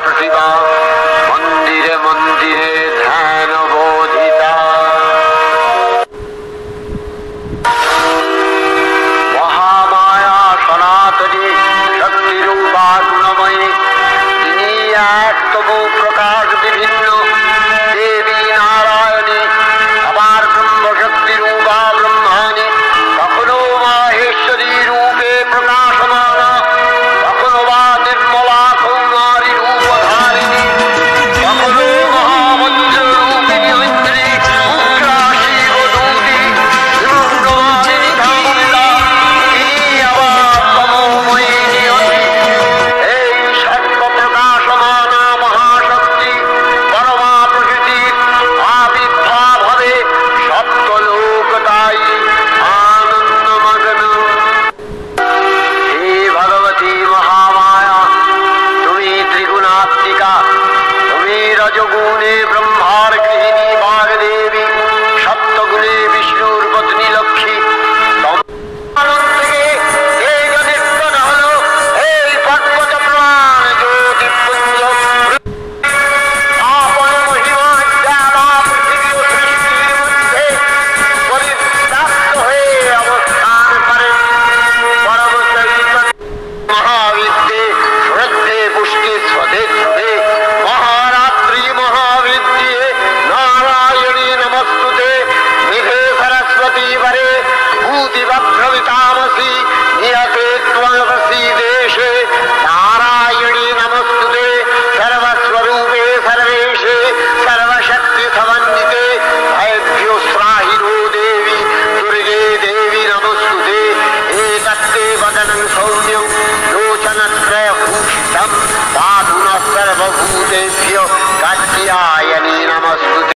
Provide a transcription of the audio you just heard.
प्रतिभा मंदिरे मंदिरे ध्यान बोधिता महामाया सनातनी शक्ति रूपा गुणमयी তিনি এক তবু প্রকাশ বিভিন্ন দেবী নারায়ণী আবার ব্রহ্মশক্তি রূপা ব্রহ্মাণী কখনো মাহেশ্বরী রূপে প্রকাশমানা কখনো বা নির্মলা কৌমারী রূপধারিণী কখনো মহামন্ত্র রূপিণী ঐন্দ্রী উগ্রা শিবদূতি বিভঙ্গমালিনী ধামবিলা তিনি আবার তমোময়ী নিয়তি এই সর্বপ্রকাশমানা মহাশক্তি পরমা প্রকৃতির আবির্ভাব হবে সপ্তলোক তাই আনন্দমগ্ন। হে ভগবতী মহামায়া তুমি ত্রিগুণাত্মিকা, তুমি রজগুণে ব্রহ্মার গৃহিণী বাগদেবী, সপ্তগুণে বিষ্ণুর পত্নী লক্ষ্মী। আনন্দ থেকে এই যে নির্গত হলো এই পর্বত প্রমাণ জ্যোতিপুঞ্জ আপন মহিমা জ্বালা পৃথিবী ও সৃষ্টির মধ্যে পরিব্যাপ্ত হয়ে অবস্থান করে। পরম চৈতন্য মহাবিদ্যে শ্রদ্ধে পুষ্টি স্বধে ধ্রুবে মহারাত্রি মহাবিদ্যে নারায়ণী নমস্তুতে মেঘে সরস্বতী বরে ভূতিভ্রমিতামসি নিয়তে ত্বং প্রসীদেশে নারায়ণী নমস্তুতে সর্বস্বরূপে সর্বেশে সর্বশক্তি সমন্বিতে ভয়েভ্यो त्राहि नो देवी दुर्गे देवी नमोस्तुते एतत्ते वदनं सौम्यं लोचनत्रयभूषितं पातु नः सर्वभूतेभ्यो कात्यायनी नमोस्तुते।